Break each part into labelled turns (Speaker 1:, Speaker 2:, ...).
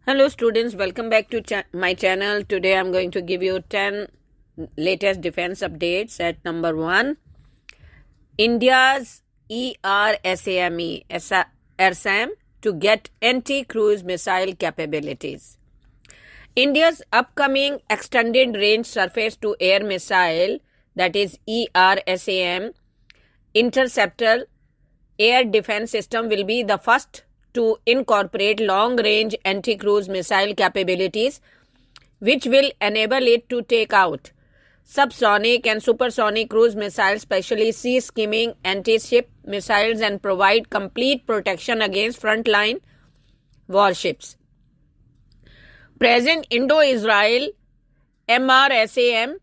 Speaker 1: Hello students, welcome back to my channel. Today I'm going to give you 10 latest defense updates. At number 1, India's ERSAM to get anti-cruise missile capabilities. India's upcoming Extended Range Surface to Air Missile, that is ERSAM, interceptor air defense system will be the first to incorporate long-range anti-cruise missile capabilities, which will enable it to take out subsonic and supersonic cruise missiles, especially sea-skimming anti-ship missiles, and provide complete protection against frontline warships. Present Indo-Israel MRSAM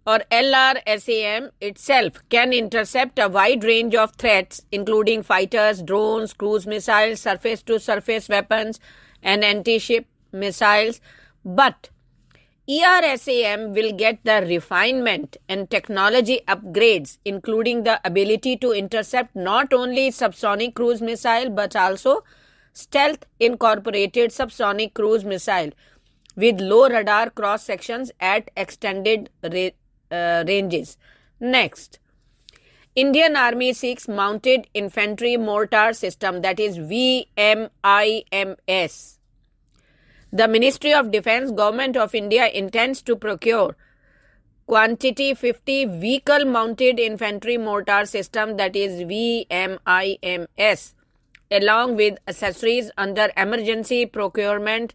Speaker 1: or LRSAM itself can intercept a wide range of threats, including fighters, drones, cruise missiles, surface-to-surface weapons, and anti-ship missiles. But ERSAM will get the refinement and technology upgrades, including the ability to intercept not only subsonic cruise missile but also stealth incorporated subsonic cruise missile with low radar cross sections at extended ranges. Next, Indian Army seeks Mounted Infantry Mortar System, that is VMIMS. The Ministry of Defence, Government of India intends to procure quantity 50 Vehicle Mounted Infantry Mortar System, that is VMIMS, along with accessories under emergency procurement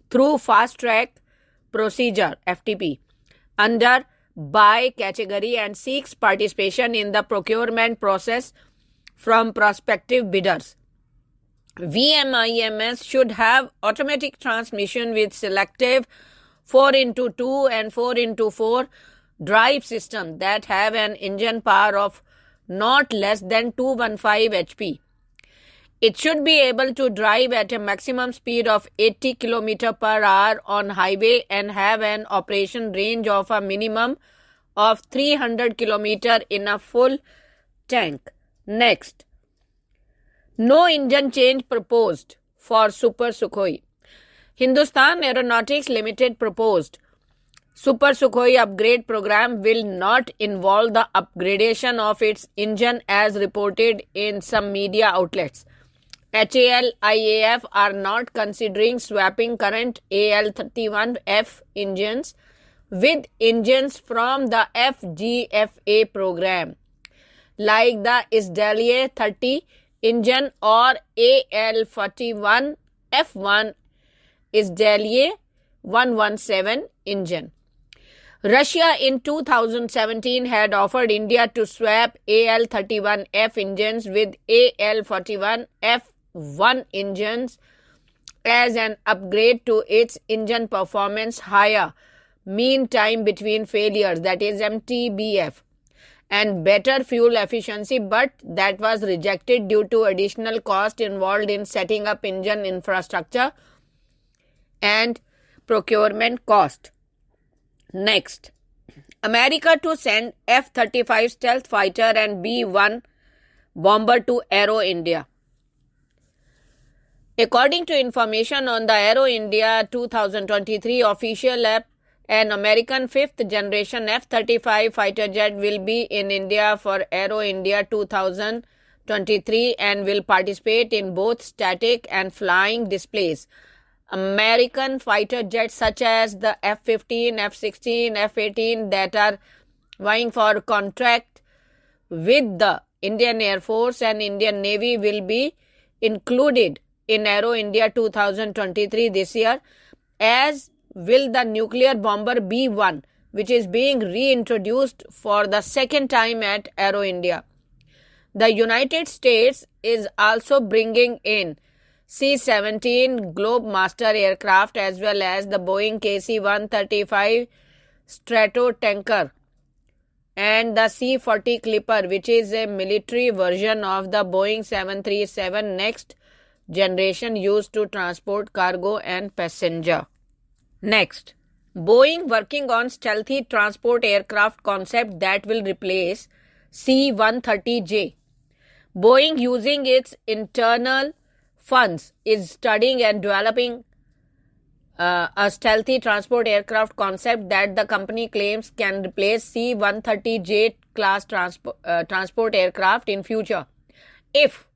Speaker 1: through fast track procedure FTP under by category, and seeks participation in the procurement process from prospective bidders. VMIMS should have automatic transmission with selective 4x2 and 4x4 drive system that have an engine power of not less than 215 HP. It should be able to drive at a maximum speed of 80 km per hour on highway and have an operation range of a minimum of 300 km in a full tank. Next, no engine change proposed for Super Sukhoi. Hindustan Aeronautics Limited proposed Super Sukhoi upgrade program will not involve the upgradation of its engine as reported in some media outlets. HAL, IAF are not considering swapping current AL-31F engines with engines from the FGFA program, like the Isdalia 30 engine or AL-41F1 Isdalia 117 engine. Russia in 2017 had offered India to swap AL-31F engines with AL-41F1 engines as an upgrade to its engine performance higher mean time between failures, that is MTBF, and better fuel efficiency, but that was rejected due to additional cost involved in setting up engine infrastructure and procurement cost. Next, America to send F-35 stealth fighter and B-1 bomber to Aero India. According to information on the Aero India 2023 official app, an American 5th generation F-35 fighter jet will be in India for Aero India 2023 and will participate in both static and flying displays. American fighter jets such as the F-15, F-16, F-18 that are vying for contract with the Indian Air Force and Indian Navy will be included in Aero India 2023 this year, as will the nuclear bomber B-1, which is being reintroduced for the second time at Aero India. The United States is also bringing in C-17 Globemaster aircraft as well as the Boeing KC-135 Stratotanker and the C-40 Clipper, which is a military version of the Boeing 737 next generation used to transport cargo and passenger. Next, Boeing working on Stealthy Transport Aircraft Concept that will replace C-130J. Boeing, using its internal funds, is studying and developing a stealthy transport aircraft concept that the company claims can replace C-130J class transport aircraft in future, if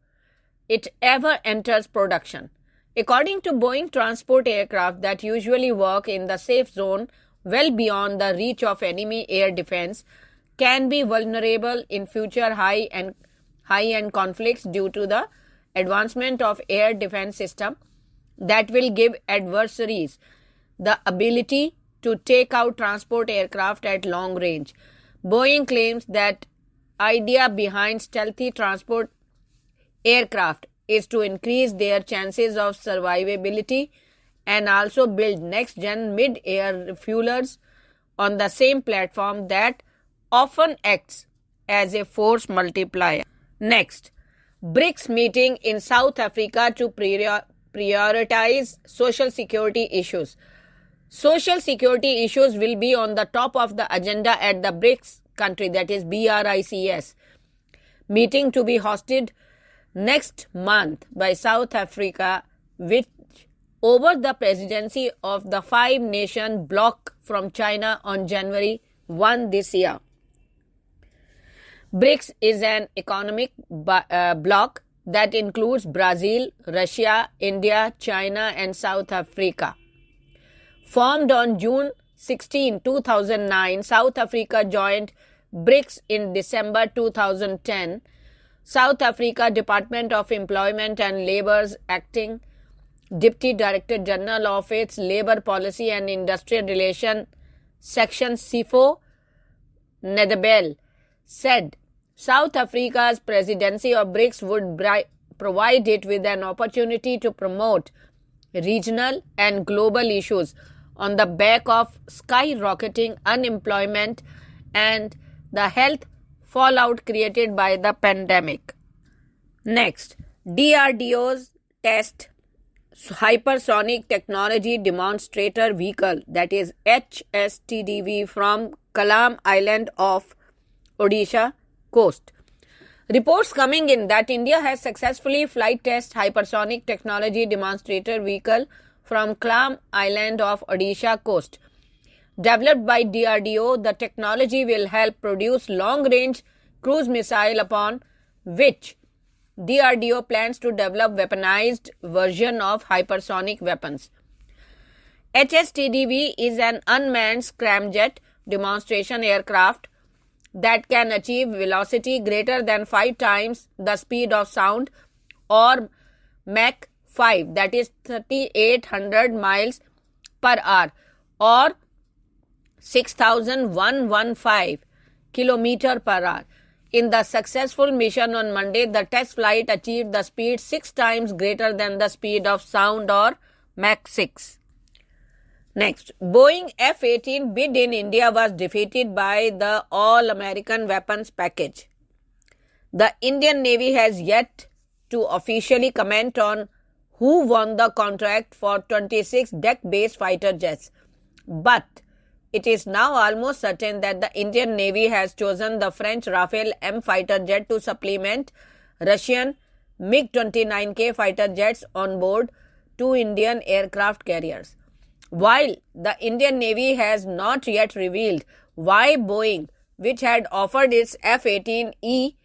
Speaker 1: it ever enters production. According to Boeing, transport aircraft that usually work in the safe zone well beyond the reach of enemy air defense can be vulnerable in future high-end conflicts due to the advancement of air defense system that will give adversaries the ability to take out transport aircraft at long range. Boeing claims that idea behind stealthy transport aircraft is to increase their chances of survivability and also build next-gen mid-air refuelers on the same platform that often acts as a force multiplier. Next, BRICS meeting in South Africa to prioritize social security issues. Social security issues will be on the top of the agenda at the BRICS country, that is BRICS, meeting to be hosted next month by South Africa, which over the presidency of the five-nation bloc from China on January 1 this year. BRICS is an economic bloc that includes Brazil, Russia, India, China, and South Africa. Formed on June 16, 2009, South Africa joined BRICS in December 2010. South Africa Department of Employment and Labour's acting Deputy Director General of its Labour Policy and Industrial Relations Section CIFO, Nedebel, said South Africa's presidency of BRICS would provide it with an opportunity to promote regional and global issues on the back of skyrocketing unemployment and the health fallout created by the pandemic. Next, DRDO's test Hypersonic Technology Demonstrator Vehicle, that is HSTDV, from Kalam Island of Odisha coast. Reports coming in that India has successfully flight test Hypersonic Technology Demonstrator Vehicle from Kalam Island of Odisha coast. Developed by DRDO, the technology will help produce long-range cruise missile upon which DRDO plans to develop weaponized version of hypersonic weapons. HSTDV is an unmanned scramjet demonstration aircraft that can achieve velocity greater than 5 times the speed of sound, or Mach 5, that is 3,800 miles per hour, or 6,115 kilometers per hour. In the successful mission on Monday, the test flight achieved the speed 6 times greater than the speed of sound, or Mach 6. Next, Boeing F-18 bid in India was defeated by the All-American Weapons Package. The Indian Navy has yet to officially comment on who won the contract for 26 deck-based fighter jets, but it is now almost certain that the Indian Navy has chosen the French Rafale M fighter jet to supplement Russian MiG-29K fighter jets on board 2 Indian aircraft carriers. While the Indian Navy has not yet revealed why Boeing, which had offered its F-18E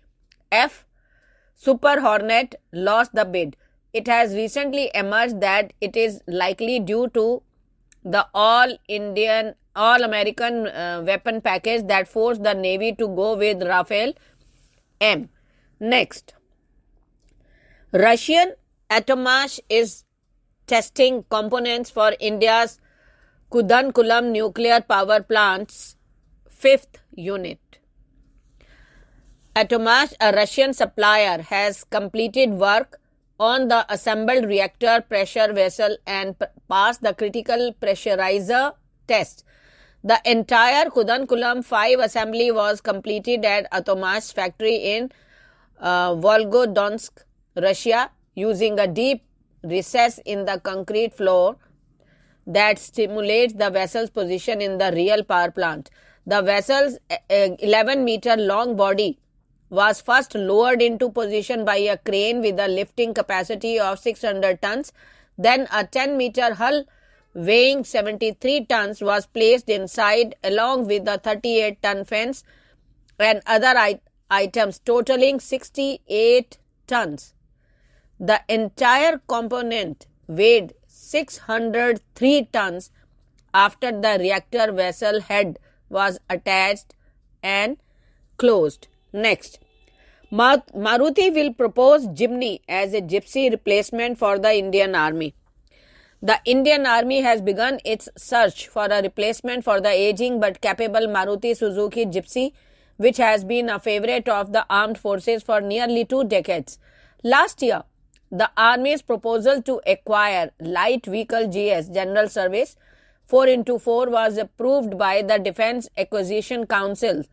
Speaker 1: F Super Hornet, lost the bid, it has recently emerged that it is likely due to the All-American weapon package that forced the Navy to go with Rafale M. Next, Russian Atommash is testing components for India's Kudankulam nuclear power plant's 5th unit. Atommash, a Russian supplier, has completed work on the assembled reactor pressure vessel and passed the critical pressurizer test. The entire Kudankulam 5 assembly was completed at Atommash factory in Volgodonsk, Russia, using a deep recess in the concrete floor that stimulates the vessel's position in the real power plant. The vessel's 11-meter long body was first lowered into position by a crane with a lifting capacity of 600 tons. Then a 10-meter hull weighing 73 tons was placed inside along with the 38-ton fence and other items totaling 68 tons. The entire component weighed 603 tons after the reactor vessel head was attached and closed. Next, Maruti will propose Jimny as a Gypsy replacement for the Indian Army. The Indian Army has begun its search for a replacement for the aging but capable Maruti Suzuki Gypsy, which has been a favorite of the armed forces for nearly 2 decades. Last year, the Army's proposal to acquire Light Vehicle GS General Service 4x4 was approved by the Defence Acquisition Council,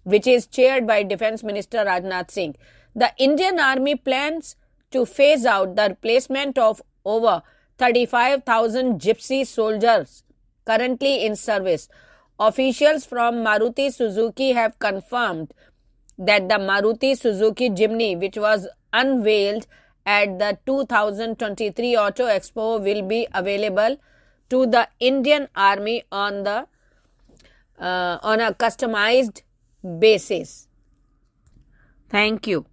Speaker 1: which is chaired by Defence Minister Rajnath Singh. The Indian Army plans to phase out the replacement of over 35,000 Gypsy soldiers currently in service. Officials from Maruti Suzuki have confirmed that the Maruti Suzuki Jimny, which was unveiled at the 2023 Auto Expo, will be available to the Indian Army on a customized basis. Thank you.